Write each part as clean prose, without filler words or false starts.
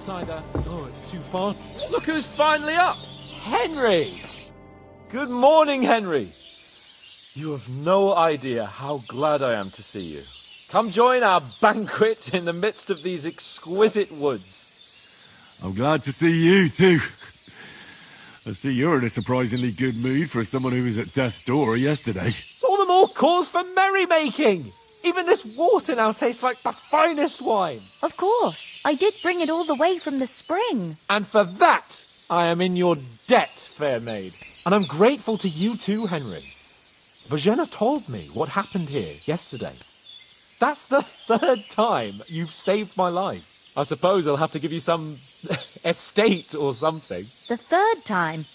Oh, it's too far. Look who's finally up! Henry! Good morning, Henry. You have no idea how glad I am to see you. Come join our banquet in the midst of these exquisite woods. I'm glad to see you, too. I see you're in a surprisingly good mood for someone who was at death's door yesterday. It's all the more cause for merrymaking! Even this water now tastes like the finest wine. Of course. I did bring it all the way from the spring. And for that, I am in your debt, fair maid. And I'm grateful to you too, Henry. Bojena told me what happened here yesterday. That's the 3rd time you've saved my life. I suppose I'll have to give you some estate or something. The 3rd time?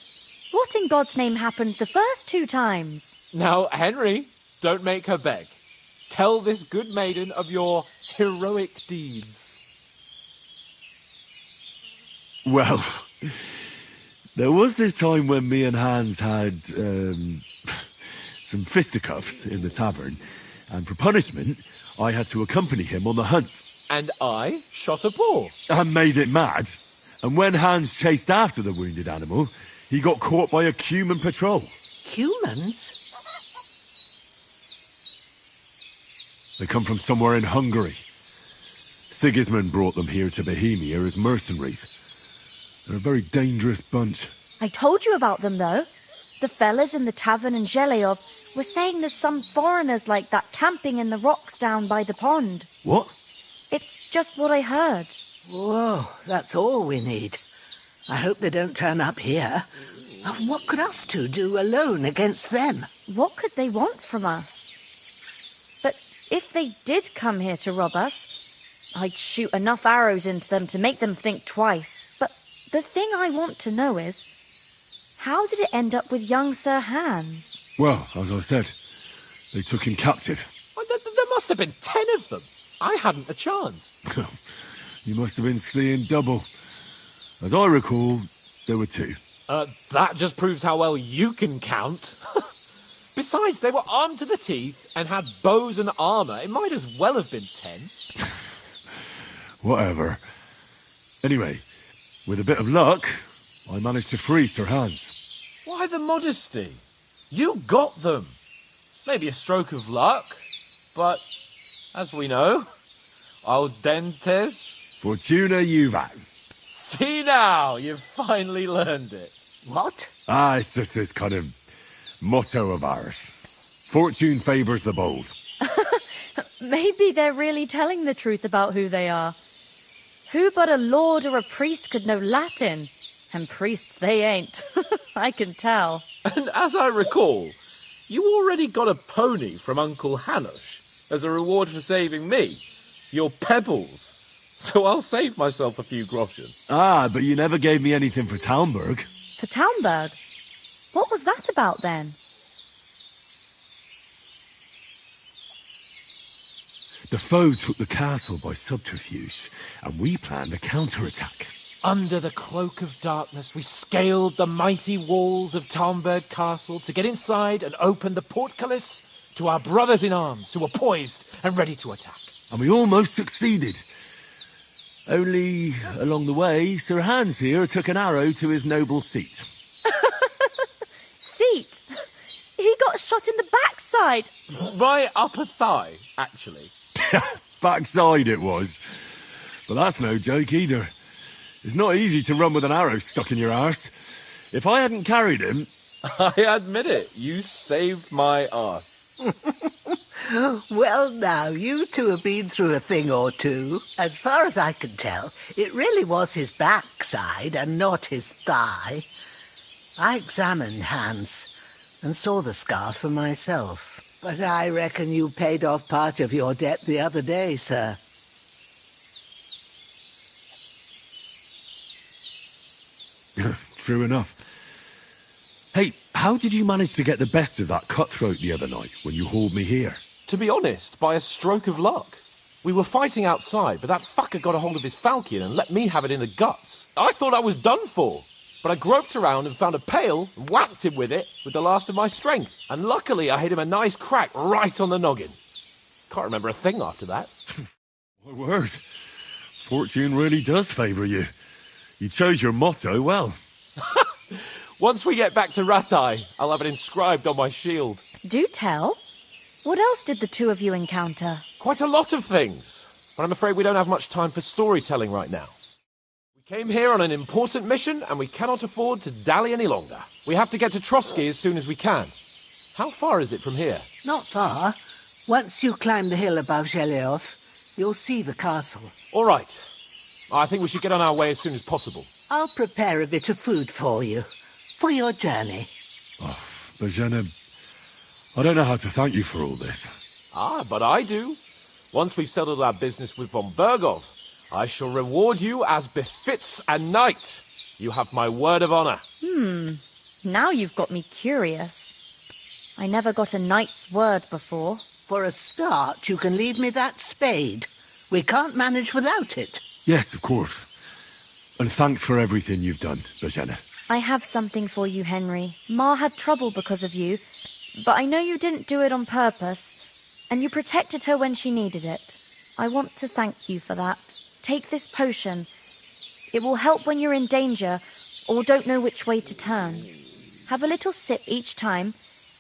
What in God's name happened the first 2 times? Now, Henry, don't make her beg. Tell this good maiden of your heroic deeds. Well, there was this time when me and Hans had some fisticuffs in the tavern, and for punishment, I had to accompany him on the hunt. And I shot a boar. And made it mad. And when Hans chased after the wounded animal, he got caught by a human patrol. Humans? They come from somewhere in Hungary. Sigismund brought them here to Bohemia as mercenaries. They're a very dangerous bunch. I told you about them, though. The fellas in the tavern in Zheleov were saying there's some foreigners like that camping in the rocks down by the pond. What? It's just what I heard. Whoa, that's all we need. I hope they don't turn up here. What could us two do alone against them? What could they want from us? But if they did come here to rob us, I'd shoot enough arrows into them to make them think twice. But the thing I want to know is, how did it end up with young Sir Hans? Well, as I said, they took him captive. Well, there must have been 10 of them. I hadn't a chance. You must have been seeing double. As I recall, there were 2. That just proves how well you can count. Besides, they were armed to the teeth and had bows and armour. It might as well have been 10. Whatever. Anyway, with a bit of luck, I managed to free Sir Hans. Why the modesty? You got them. Maybe a stroke of luck, but as we know, audentes. Fortuna juvat. See now, you've finally learned it. What? It's just this kind of motto of ours. Fortune favours the bold. Maybe they're really telling the truth about who they are. Who but a lord or a priest could know Latin? And priests they ain't. I can tell. And as I recall, you already got a pony from Uncle Hanush as a reward for saving me. Your pebbles. So I'll save myself a few groschen. But you never gave me anything for Talmberg. For Talmberg? What was that about then? The foe took the castle by subterfuge, and we planned a counterattack. Under the cloak of darkness, we scaled the mighty walls of Talmberg Castle to get inside and open the portcullis to our brothers-in-arms who were poised and ready to attack. And we almost succeeded. Only, along the way, Sir Hans here took an arrow to his noble seat. Seat? He got shot in the backside. My upper thigh, actually. Backside it was. But that's no joke either. It's not easy to run with an arrow stuck in your arse. If I hadn't carried him... I admit it, you saved my arse. Well, now, you two have been through a thing or two. As far as I can tell, it really was his backside and not his thigh. I examined Hans and saw the scar for myself. But I reckon you paid off part of your debt the other day, sir. True enough. Hey, how did you manage to get the best of that cutthroat the other night when you hauled me here? To be honest, by a stroke of luck. We were fighting outside, but that fucker got a hold of his falchion and let me have it in the guts. I thought I was done for. But I groped around and found a pail and whacked him with it with the last of my strength. And luckily I hit him a nice crack right on the noggin. Can't remember a thing after that. My word. Fortune really does favour you. You chose your motto well. Once we get back to Ratai, I'll have it inscribed on my shield. Do tell. What else did the two of you encounter? Quite a lot of things. But I'm afraid we don't have much time for storytelling right now. We came here on an important mission, and we cannot afford to dally any longer. We have to get to Trotsky as soon as we can. How far is it from here? Not far. Once you climb the hill above Zhelioth, you'll see the castle. All right. I think we should get on our way as soon as possible. I'll prepare a bit of food for you, for your journey. Oh, Bozhena, I don't know how to thank you for all this. Ah, but I do. Once we've settled our business with von Bergov, I shall reward you as befits a knight. You have my word of honor. Now you've got me curious. I never got a knight's word before. For a start, you can leave me that spade. We can't manage without it. Yes, of course. And thanks for everything you've done, Bozhena. I have something for you, Henry. Ma had trouble because of you, but I know you didn't do it on purpose, and you protected her when she needed it. I want to thank you for that. Take this potion. It will help when you're in danger or don't know which way to turn. Have a little sip each time,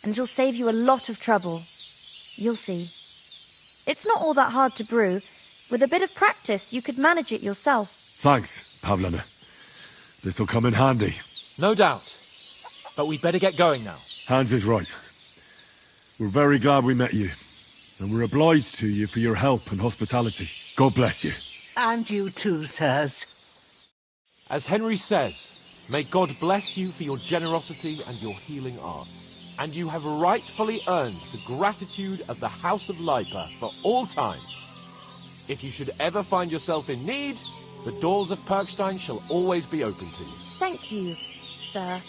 and it'll save you a lot of trouble. You'll see. It's not all that hard to brew. With a bit of practice, you could manage it yourself. Thanks, Pavlana. This'll come in handy. No doubt. But we'd better get going now. Hans is right. We're very glad we met you. And we're obliged to you for your help and hospitality. God bless you. And you too, sirs. As Henry says, may God bless you for your generosity and your healing arts. And you have rightfully earned the gratitude of the House of Lipa for all time. If you should ever find yourself in need, the doors of Perkstein shall always be open to you. Thank you, sir.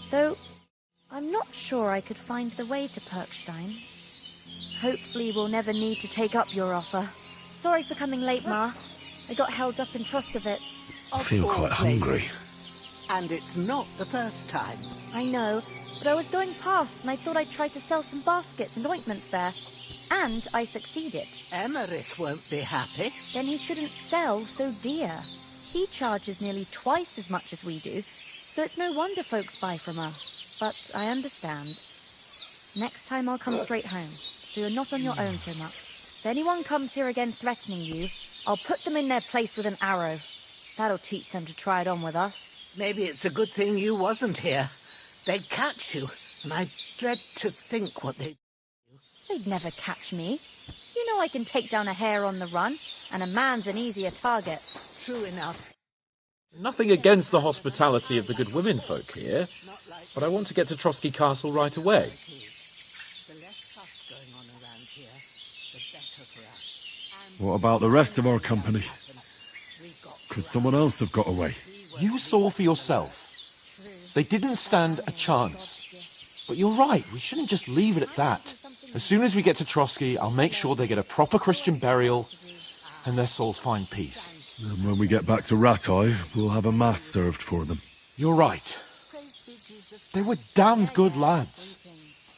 Though, I'm not sure I could find the way to Perkstein. Hopefully we'll never need to take up your offer. Sorry for coming late, Ma. I got held up in Troskowitz. I feel quite hungry. And it's not the first time. I know, but I was going past and I thought I'd try to sell some baskets and ointments there. And I succeeded. Emmerich won't be happy. Then he shouldn't sell so dear. He charges nearly twice as much as we do, so it's no wonder folks buy from us. But I understand. Next time I'll come straight home, so you're not on your own so much. If anyone comes here again threatening you, I'll put them in their place with an arrow. That'll teach them to try it on with us. Maybe it's a good thing you wasn't here. They'd catch you, and I dread to think what they'd... They'd never catch me. You know I can take down a hare on the run, and a man's an easier target. True enough. Nothing against the hospitality of the good women folk here, but I want to get to Trotsky Castle right away. The less fuss going on around here, the better for us. What about the rest of our company? Could someone else have got away? You saw for yourself. They didn't stand a chance. But you're right, we shouldn't just leave it at that. As soon as we get to Trotsky, I'll make sure they get a proper Christian burial and their souls find peace. And when we get back to Ratai, we'll have a mass served for them. You're right. They were damned good lads.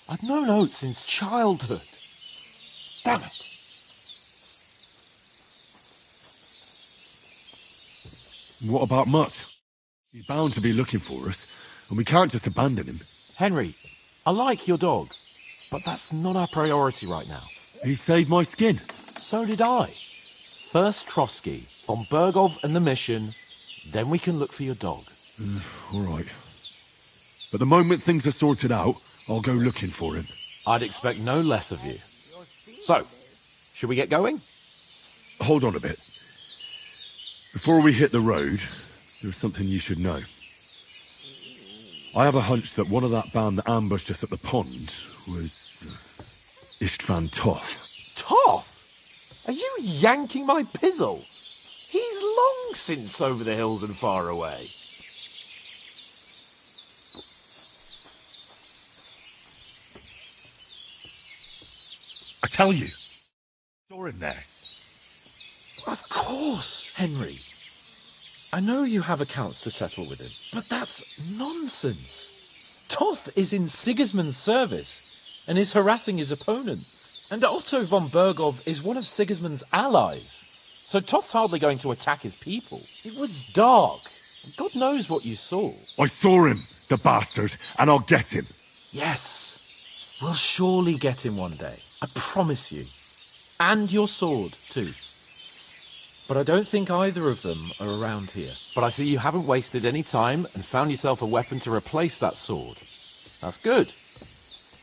I've known Oates since childhood. Damn it. What about Mutt? He's bound to be looking for us, and we can't just abandon him. Henry, I like your dog, but that's not our priority right now. He saved my skin. So did I. First Trotsky, von Bergov and the mission, then we can look for your dog. All right. But the moment things are sorted out, I'll go looking for him. I'd expect no less of you. So, should we get going? Hold on a bit. Before we hit the road, there's something you should know. I have a hunch that one of that band that ambushed us at the pond was Istvan Toth. Toth? Are you yanking my pizzle? He's long since over the hills and far away. I tell you, saw him there. Of course, Henry. I know you have accounts to settle with him, but that's nonsense. Toth is in Sigismund's service and is harassing his opponents. And Otto von Bergov is one of Sigismund's allies. So Toth's hardly going to attack his people. It was dark. God knows what you saw. I saw him, the bastard, and I'll get him. Yes. We'll surely get him one day. I promise you. And your sword, too. But I don't think either of them are around here. But I see you haven't wasted any time and found yourself a weapon to replace that sword. That's good.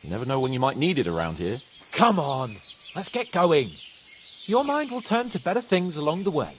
You never know when you might need it around here. Come on, let's get going. Your mind will turn to better things along the way.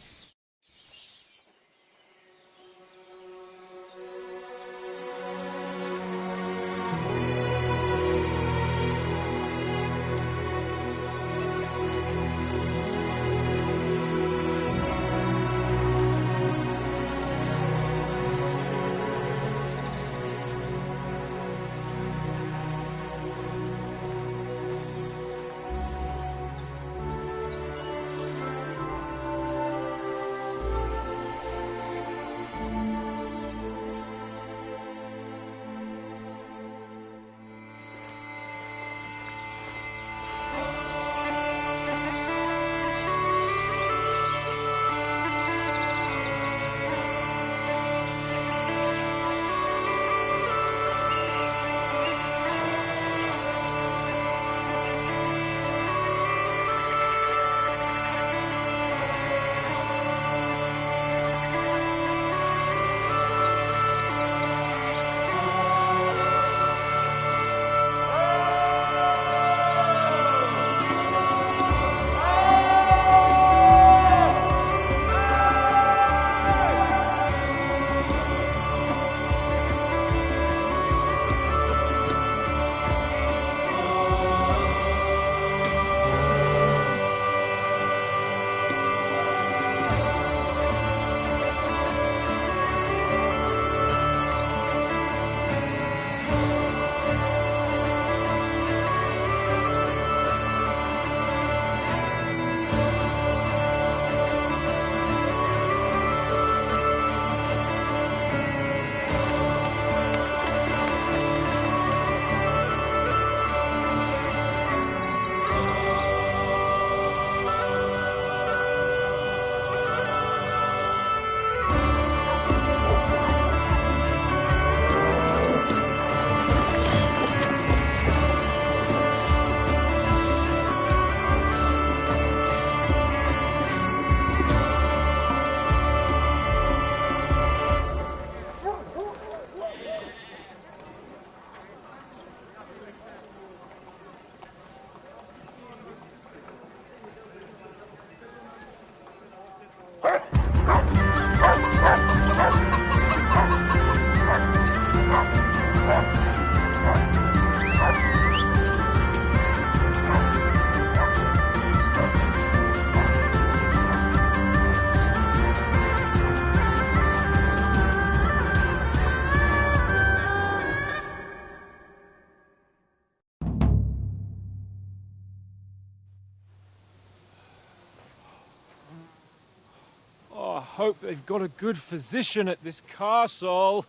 Hope they've got a good physician at this castle.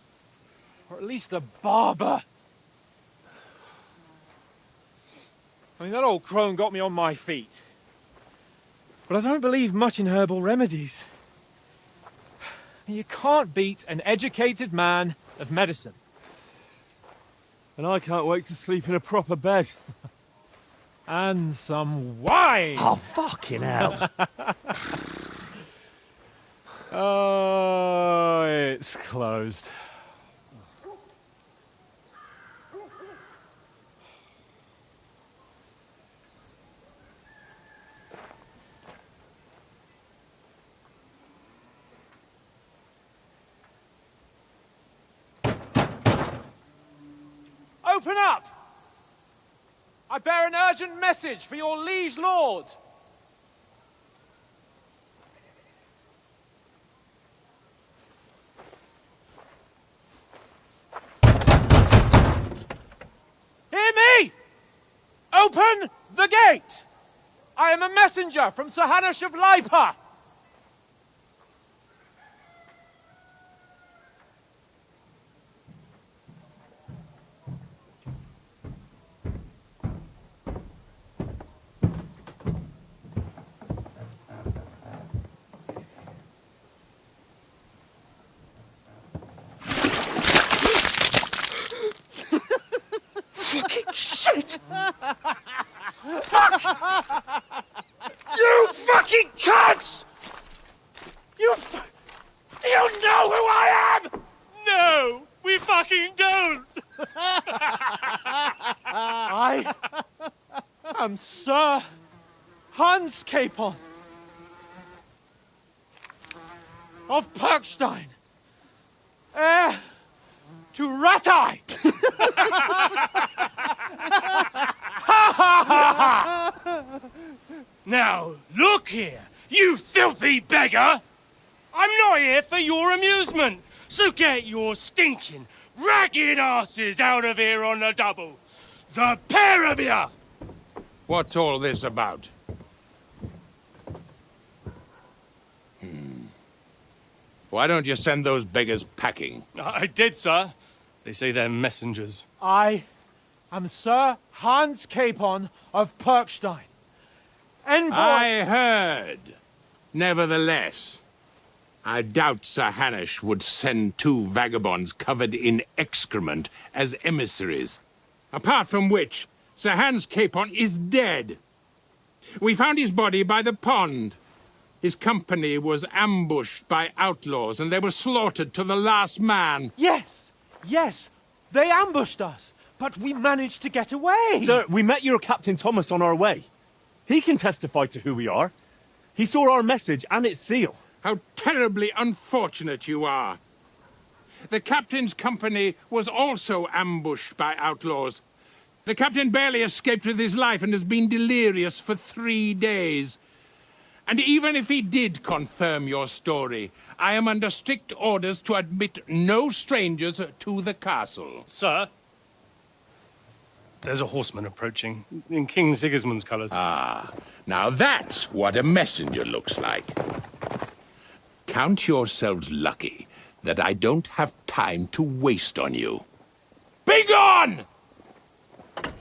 Or at least a barber. I mean, that old crone got me on my feet. But I don't believe much in herbal remedies. You can't beat an educated man of medicine. And I can't wait to sleep in a proper bed. And some wine! Oh, fucking hell. Oh, it's closed. open up! I bear an urgent message for your liege lord. Hear me! Open the gate! I am a messenger from Sir Hanush of Lipa. Fucking shit! Fuck! You fucking cunts! Do you know who I am? No, we fucking don't! I am Sir Hans Capon of Perkstein, heir to Ratai! Now, look here, you filthy beggar! I'm not here for your amusement, so get your stinking, ragged asses out of here on the double. The pair of you! What's all this about? Why don't you send those beggars packing? I did, sir. They say they're messengers. I am Sir Hans Capon of Perkstein, envoy... I heard. Nevertheless, I doubt Sir Hanush would send two vagabonds covered in excrement as emissaries. Apart from which, Sir Hans Capon is dead. We found his body by the pond. His company was ambushed by outlaws, and they were slaughtered to the last man. Yes, yes, they ambushed us, but we managed to get away. Sir, we met your Captain Thomas on our way. He can testify to who we are. He saw our message and its seal. How terribly unfortunate you are. The captain's company was also ambushed by outlaws. The captain barely escaped with his life and has been delirious for 3 days. And even if he did confirm your story, I am under strict orders to admit no strangers to the castle. Sir, there's a horseman approaching, in King Sigismund's colours. Ah, now that's what a messenger looks like. Count yourselves lucky that I don't have time to waste on you. Be gone! I'm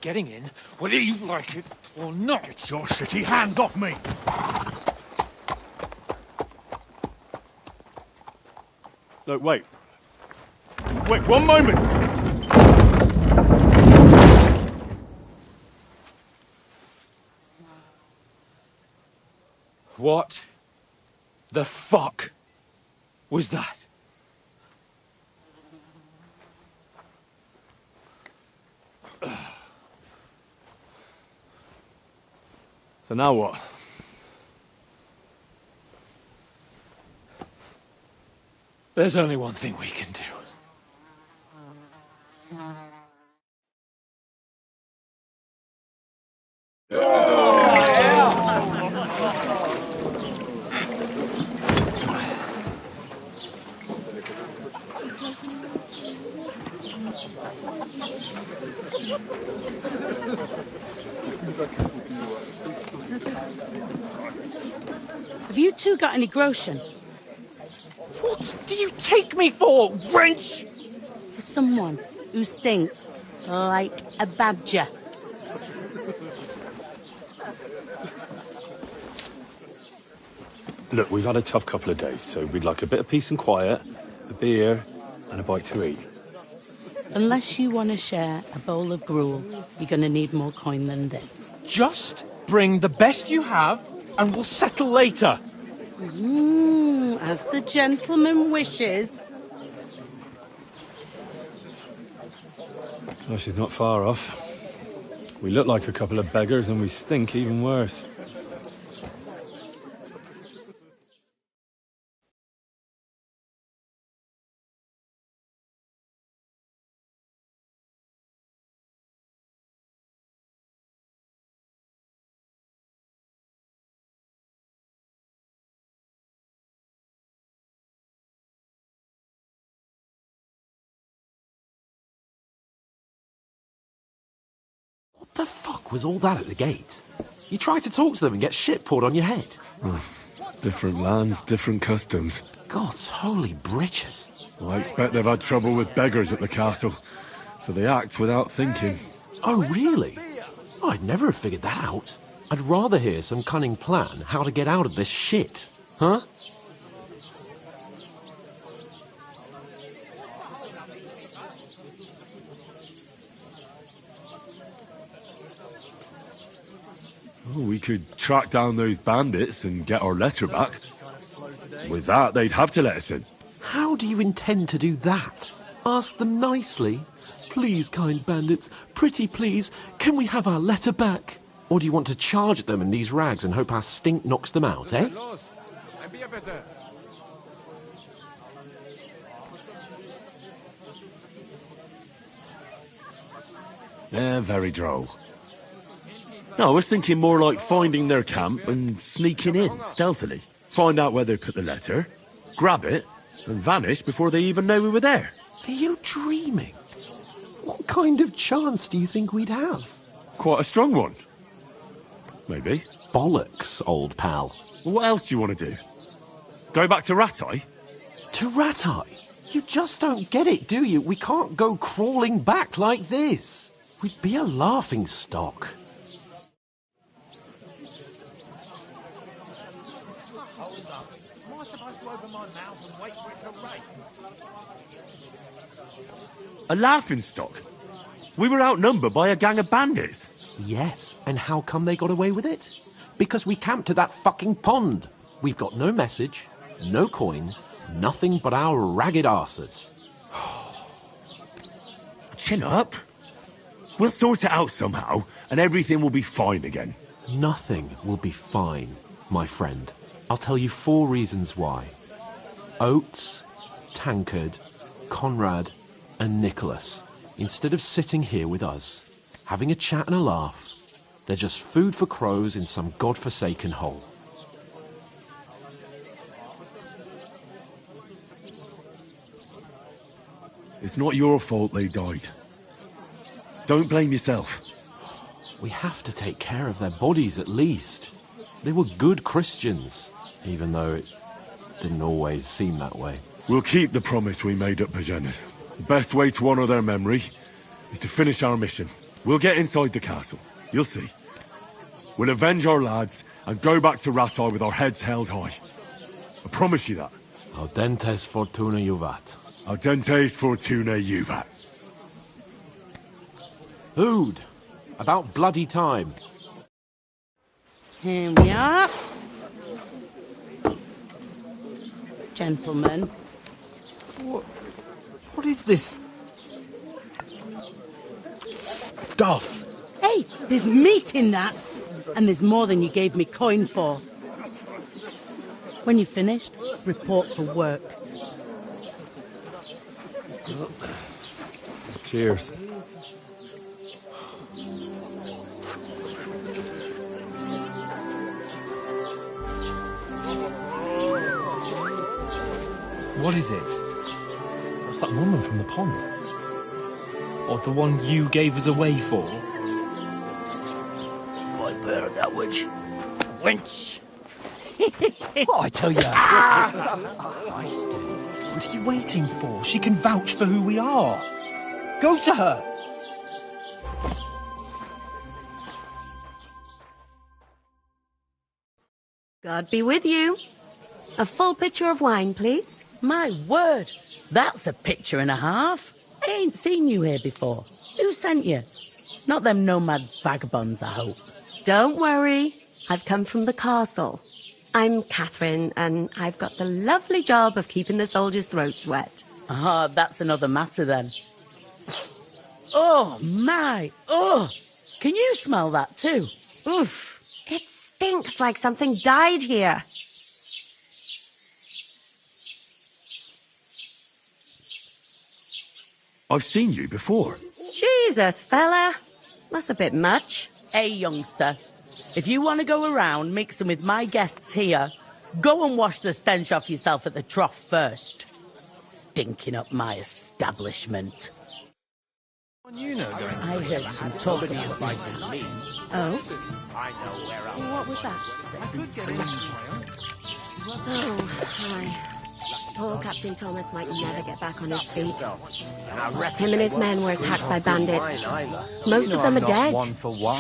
getting in, whether you like it or not. Get your shitty hands off me! Look, wait. Wait, one moment! What the fuck was that? So now what? There's only one thing we can do. Have you two got any groschen? What do you take me for, wench? For someone who stinks like a badger. Look, we've had a tough couple of days, so we'd like a bit of peace and quiet, a beer, and a bite to eat. Unless you want to share a bowl of gruel, you're going to need more coin than this. Just bring the best you have, and we'll settle later. As the gentleman wishes. Well, she's not far off. We look like a couple of beggars, and we stink even worse. was all that at the gate? You try to talk to them and get shit poured on your head. Different lands, different customs. God's holy britches. Well, I expect they've had trouble with beggars at the castle, so they act without thinking. Oh, really? I'd never have figured that out. I'd rather hear some cunning plan how to get out of this shit. Huh? Oh, we could track down those bandits and get our letter back. With that, they'd have to let us in. How do you intend to do that? Ask them nicely. Please, kind bandits, pretty please, can we have our letter back? Or do you want to charge them in these rags and hope our stink knocks them out, eh? They're very droll. No, I was thinking more like finding their camp and sneaking in, stealthily. Find out where they put the letter, grab it, and vanish before they even know we were there. Are you dreaming? What kind of chance do you think we'd have? Quite a strong one. Maybe. Bollocks, old pal. Well, what else do you want to do? Go back to Ratai? To Ratai? You just don't get it, do you? We can't go crawling back like this. We'd be a laughing stock. A laughing stock? We were outnumbered by a gang of bandits. Yes, and how come they got away with it? Because we camped at that fucking pond. We've got no message, no coin, nothing but our ragged arses. Chin up. We'll sort it out somehow, and everything will be fine again. Nothing will be fine, my friend. I'll tell you 4 reasons why. Oates, Tankard, Conrad, and Nicholas, instead of sitting here with us, having a chat and a laugh, they're just food for crows in some godforsaken hole. It's not your fault they died. Don't blame yourself. We have to take care of their bodies at least. They were good Christians, even though it didn't always seem that way. We'll keep the promise we made at Bajena's. The best way to honour their memory is to finish our mission. We'll get inside the castle. You'll see. We'll avenge our lads and go back to Ratai with our heads held high. I promise you that. Audentes fortuna juvat. Audentes fortuna juvat. Food. About bloody time. Here we are. Gentlemen. What is this stuff? Hey, there's meat in that. And there's more than you gave me coin for. When you're finished, report for work. Cheers. What is it? That's that woman from the pond. Or the one you gave us away for? Viper, that witch. Wench! Oh, I tell you. What are you waiting for? She can vouch for who we are. Go to her. God be with you. A full pitcher of wine, please. My word, that's a picture and a half. I ain't seen you here before. Who sent you? Not them nomad vagabonds, I hope. Don't worry. I've come from the castle. I'm Catherine, and I've got the lovely job of keeping the soldiers' throats wet. Ah, that's another matter then. Oh, my. Oh, can you smell that too? Oof. It stinks like something died here. I've seen you before. Jesus, fella. That's a bit much. Hey, youngster. If you want to go around mixing with my guests here, go and wash the stench off yourself at the trough first. Stinking up my establishment. I heard some talk about that. Oh? What was that? Oh, hi. Poor Captain Thomas might never get back on his feet. Him and his men were attacked by bandits. Most of them are dead.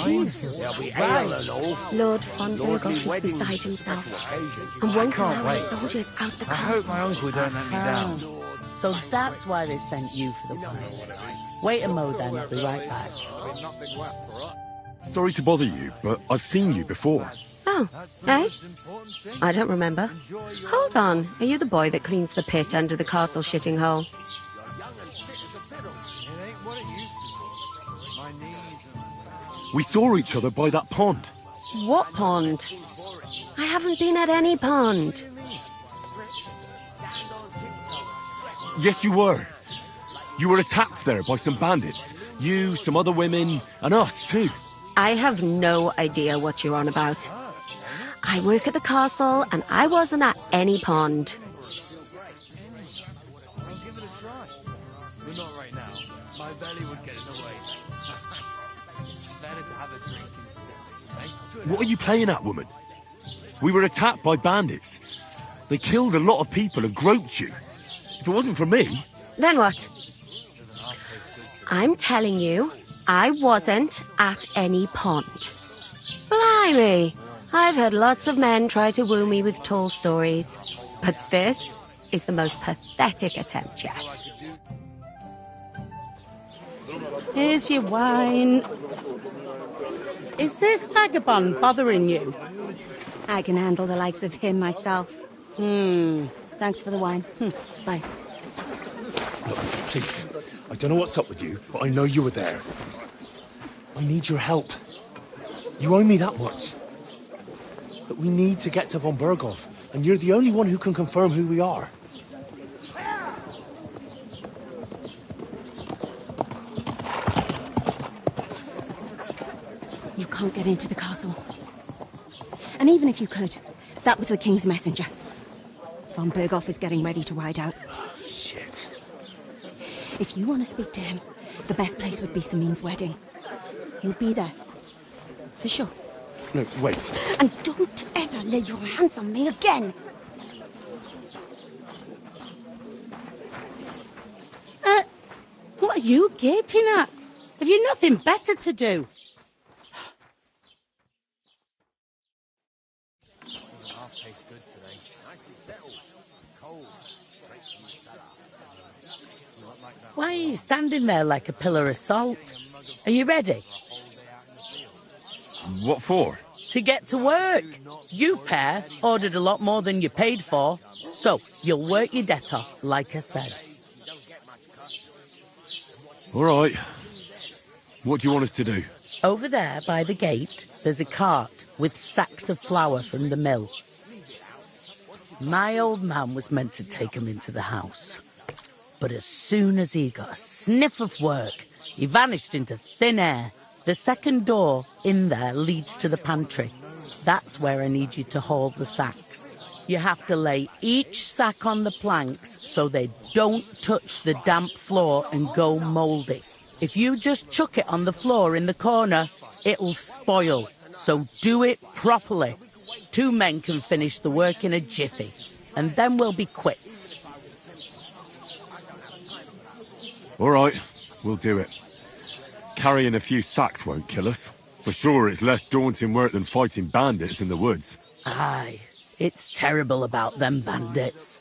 Jesus Christ. Lord von Berghoff is beside himself and won't allow his soldiers out the castle. my uncle don't let me down. So that's why they sent you for the wine. Wait a mo then, I'll be right back. Sorry to bother you, but I've seen you before. Oh, eh? I don't remember. Hold on, are you the boy that cleans the pit under the castle shitting hole? We saw each other by that pond. What pond? I haven't been at any pond. Yes, you were. You were attacked there by some bandits. You, some other women, and us too. I have no idea what you're on about. I work at the castle, and I wasn't at any pond. But not right now. My belly would get in the way. Better to have a drink instead. What are you playing at, woman? We were attacked by bandits. They killed a lot of people and groped you. If it wasn't for me... Then what? I'm telling you, I wasn't at any pond. Blimey! I've had lots of men try to woo me with tall stories, but this is the most pathetic attempt yet. Here's your wine. Is this vagabond bothering you? I can handle the likes of him myself. Thanks for the wine. Bye. Look, please. I don't know what's up with you, but I know you were there. I need your help. You owe me that much. But we need to get to von Berghoff, and you're the only one who can confirm who we are. You can't get into the castle. And even if you could, that was the King's messenger. Von Berghoff is getting ready to ride out. Shit. If you want to speak to him, the best place would be Samin's wedding. He'll be there. For sure. No, wait. And don't ever lay your hands on me again! What are you gaping at? Have you nothing better to do? Why are you standing there like a pillar of salt? Are you ready? What for? To get to work. You pair ordered a lot more than you paid for, so you'll work your debt off, like I said. All right. What do you want us to do? Over there by the gate, there's a cart with sacks of flour from the mill. My old man was meant to take 'em into the house. But as soon as he got a sniff of work, he vanished into thin air. The second door in there leads to the pantry. That's where I need you to haul the sacks. You have to lay each sack on the planks so they don't touch the damp floor and go mouldy. If you just chuck it on the floor in the corner, it'll spoil. So do it properly. 2 men can finish the work in a jiffy, and then we'll be quits. All right, we'll do it. Carrying a few sacks won't kill us. For sure, it's less daunting work than fighting bandits in the woods. Aye, it's terrible about them bandits.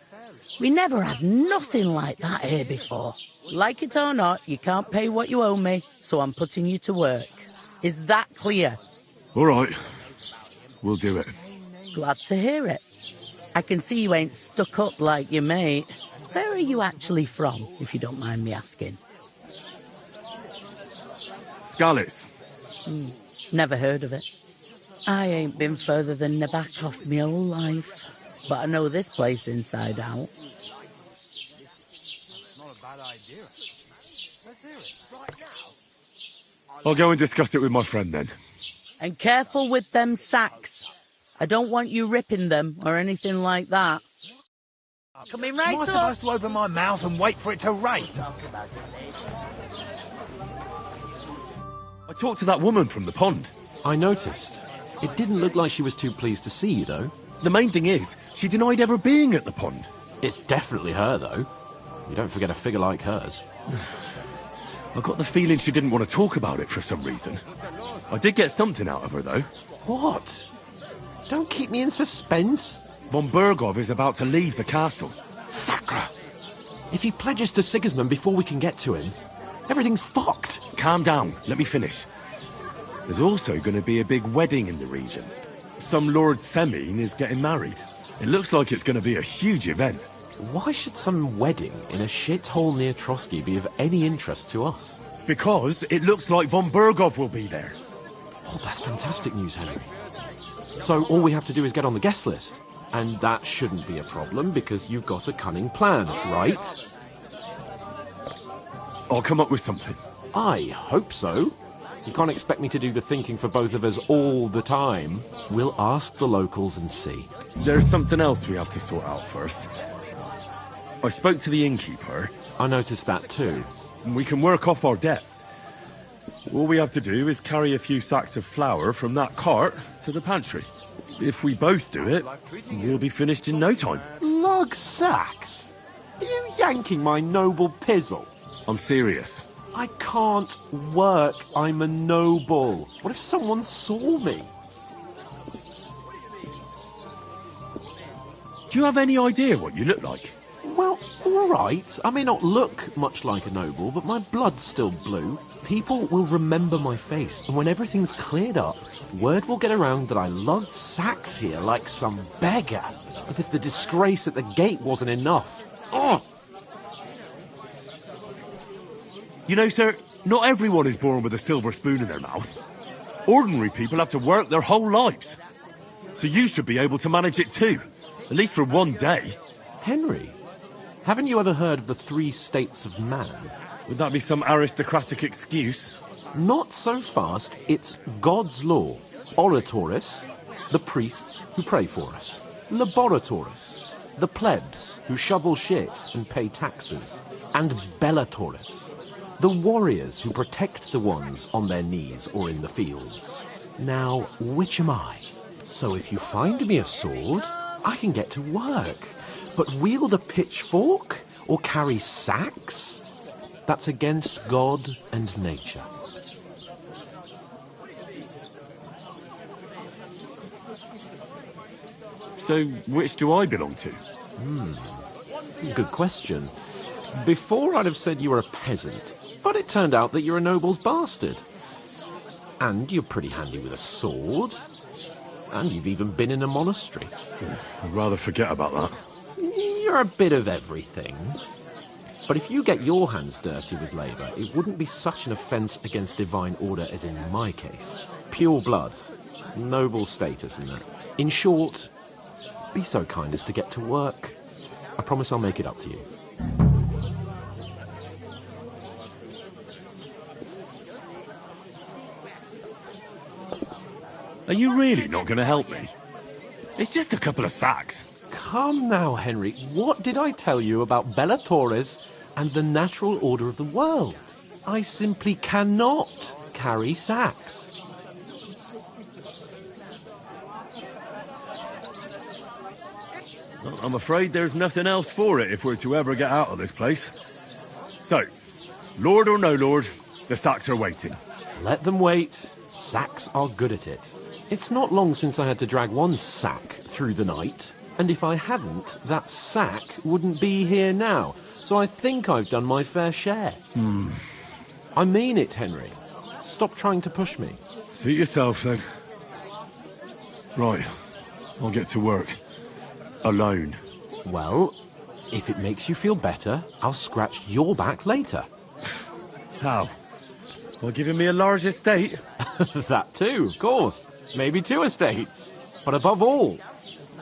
We never had nothing like that here before. Like it or not, you can't pay what you owe me, so I'm putting you to work. Is that clear? All right, we'll do it. Glad to hear it. I can see you ain't stuck up like your mate. Where are you actually from, if you don't mind me asking? Skalitz. Never heard of it. I ain't been further than Nabakov my whole life, but I know this place inside out. I'll go and discuss it with my friend then. And careful with them sacks. I don't want you ripping them or anything like that. Coming right Am I up. supposed to open my mouth and wait for it to rain? I talked to that woman from the pond. I noticed. It didn't look like she was too pleased to see you, though. The main thing is, she denied ever being at the pond. It's definitely her, though. You don't forget a figure like hers. I got the feeling she didn't want to talk about it for some reason. I did get something out of her, though. What? Don't keep me in suspense. Von Bergov is about to leave the castle. Sacra! If he pledges to Sigismund before we can get to him, everything's fucked. Calm down, let me finish. There's also going to be a big wedding in the region. Some Lord Semine is getting married. It looks like it's going to be a huge event. Why should some wedding in a shithole near Trotsky be of any interest to us? Because it looks like Von Bergov will be there. Oh, that's fantastic news, Henry. So all we have to do is get on the guest list. And that shouldn't be a problem because you've got a cunning plan, right? I'll come up with something. I hope so. You can't expect me to do the thinking for both of us all the time. We'll ask the locals and see. There's something else we have to sort out first. I spoke to the innkeeper. I noticed that too. We can work off our debt. All we have to do is carry a few sacks of flour from that cart to the pantry. If we both do it, we'll be finished in no time. Lug sacks? Are you yanking my noble pizzle? I'm serious. I can't work. I'm a noble. What if someone saw me? Do you have any idea what you look like? Well, all right. I may not look much like a noble, but my blood's still blue. People will remember my face, and when everything's cleared up, word will get around that I lugged sacks here like some beggar, as if the disgrace at the gate wasn't enough. Ugh! You know, sir, not everyone is born with a silver spoon in their mouth. Ordinary people have to work their whole lives. So you should be able to manage it too, at least for one day. Henry, haven't you ever heard of the 3 states of man? Would that be some aristocratic excuse? Not so fast. It's God's law. Oratoris, the priests who pray for us. Laboratoris, the plebs who shovel shit and pay taxes. And Bellatoris, the warriors who protect the ones on their knees or in the fields. Now, which am I? So if you find me a sword, I can get to work. But wield a pitchfork or carry sacks? That's against God and nature. So, which do I belong to? Good question. Before I'd have said you were a peasant, but it turned out that you're a noble's bastard. And you're pretty handy with a sword. And you've even been in a monastery. I'd rather forget about that. You're a bit of everything. But if you get your hands dirty with labour, it wouldn't be such an offence against divine order as in my case. Pure blood. Noble status and that. In short, be so kind as to get to work. I promise I'll make it up to you. Are you really not going to help me? It's just a couple of sacks. Come now, Henry. What did I tell you about Bellatoris and the natural order of the world? I simply cannot carry sacks. I'm afraid there's nothing else for it if we're to ever get out of this place. So, Lord or no Lord, the sacks are waiting. Let them wait. Sacks are good at it. It's not long since I had to drag one sack through the night, and if I hadn't, that sack wouldn't be here now. So I think I've done my fair share. I mean it, Henry. Stop trying to push me. Suit yourself, then. Right, I'll get to work. Alone. Well, if it makes you feel better, I'll scratch your back later. How? By giving me a large estate? That too, of course. Maybe 2 estates. But above all,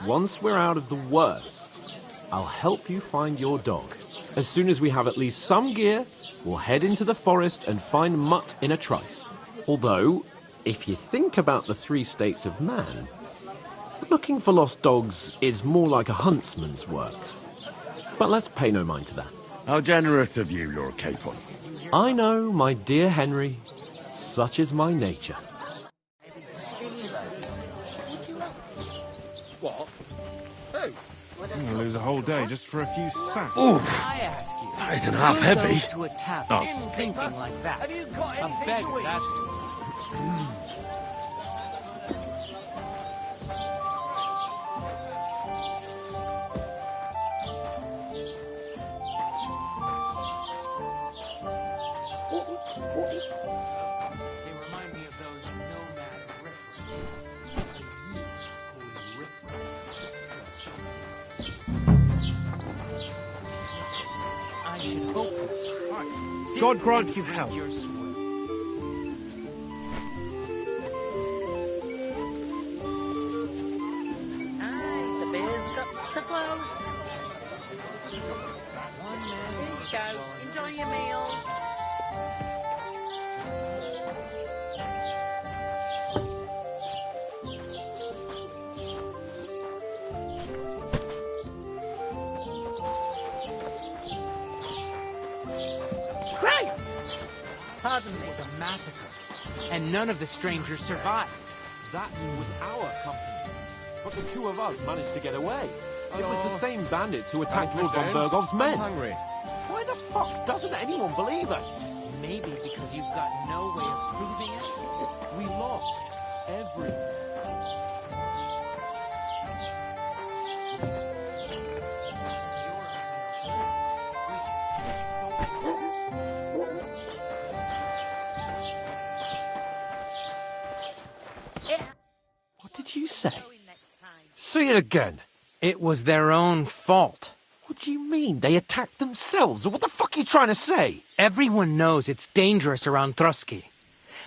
once we're out of the worst, I'll help you find your dog. As soon as we have at least some gear, we'll head into the forest and find Mutt in a trice. Although, if you think about the 3 states of man, looking for lost dogs is more like a huntsman's work. But let's pay no mind to that. How generous of you, Lord Capon. I know, my dear Henry. such is my nature. What? Who? I'm gonna lose a whole day just for a few sacks. Oof! I ask you. That isn't half heavy. To a tavern, Oh. stinking like that. Have you got A anything beg, to eat? that's They remind me of those nomad I should hope your hearts God sink grant you into health. your swim. Aye, the beer's got to flow. One man Here you go. Enjoy your meal. Christ! Pardon me. It was a massacre, and none of the strangers survived. That was our company. But the two of us managed to get away. It was the same bandits who attacked Lord von Bergov's men. hungry. Why the fuck doesn't anyone believe us? Maybe because you've got no way of proving it. We lost everything. What did you say? Say it again. It was their own fault. What do you mean? They attacked themselves? What the fuck are you trying to say? Everyone knows it's dangerous around Trotsky.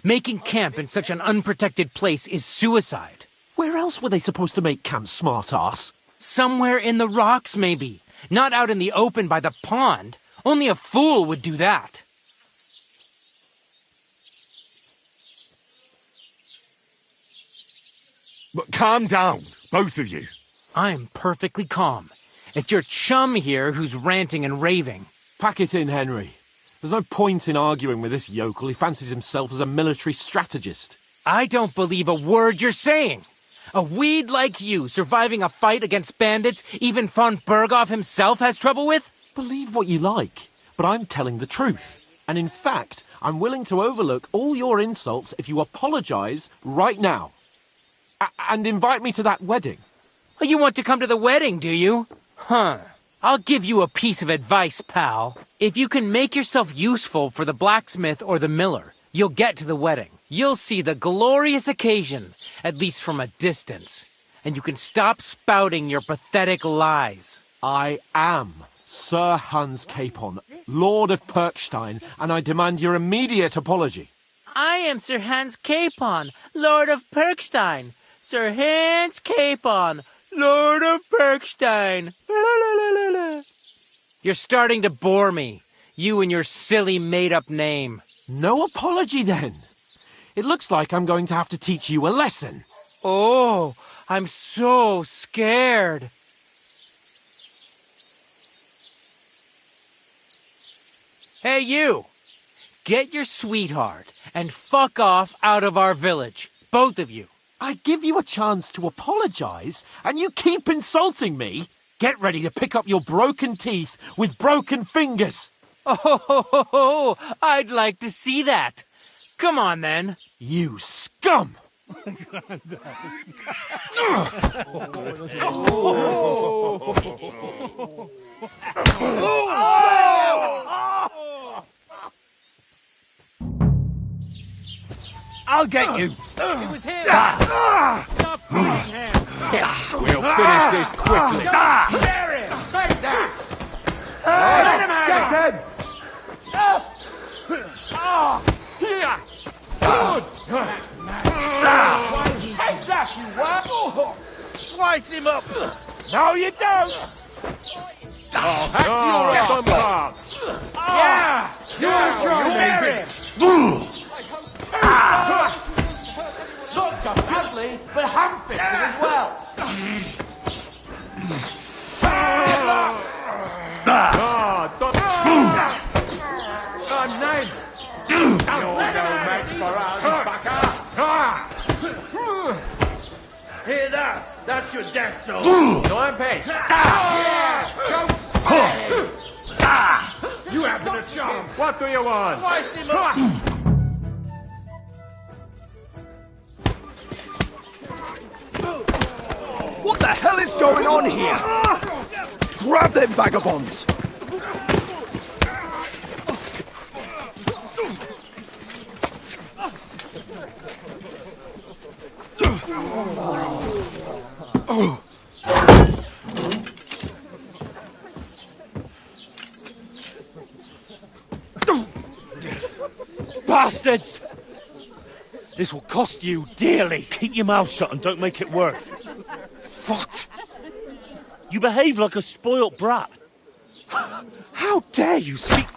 Making camp in such an unprotected place is suicide. Where else were they supposed to make camp, smart-ass? Somewhere in the rocks, maybe. Not out in the open by the pond. Only a fool would do that. But calm down, both of you. I'm perfectly calm. It's your chum here who's ranting and raving. Pack it in, Henry. There's no point in arguing with this yokel. He fancies himself as a military strategist. I don't believe a word you're saying. A weed like you surviving a fight against bandits even von Berghoff himself has trouble with? Believe what you like, but I'm telling the truth. And in fact, I'm willing to overlook all your insults if you apologize right now. And invite me to that wedding. Well, you want to come to the wedding, do you? Huh. I'll give you a piece of advice, pal. If you can make yourself useful for the blacksmith or the miller, you'll get to the wedding. You'll see the glorious occasion, at least from a distance. And you can stop spouting your pathetic lies. I am Sir Hans Capon, Lord of Perkstein, and I demand your immediate apology. I am Sir Hans Capon, Lord of Perkstein. Sir Hans Capon, Lord of Perkstein. La, la, la, la, la. You're starting to bore me, you and your silly made-up name. No apology, then. It looks like I'm going to have to teach you a lesson. Oh, I'm so scared. Hey, you! Get your sweetheart and fuck off out of our village, both of you. I give you a chance to apologize, and you keep insulting me. Get ready to pick up your broken teeth with broken fingers. Oh, I'd like to see that. Come on, then. You scum! I'll get you. It was him. Stop pushing him. We'll finish this quickly. Dare him. Take that. Let him have it. Here! Good. Take that, you whelp. Slice him up! No, you don't! Yeah. You want to try Dare me? him. Not just ugly, but ham-fisted as well. Name. Hear that? That's your death zone. Time pace. You haven't a chance. What do you want? Slice him up. What the hell is going on here? Grab them vagabonds! Bastards! This will cost you dearly. Keep your mouth shut and don't make it worse. What? You behave like a spoilt brat. How dare you speak...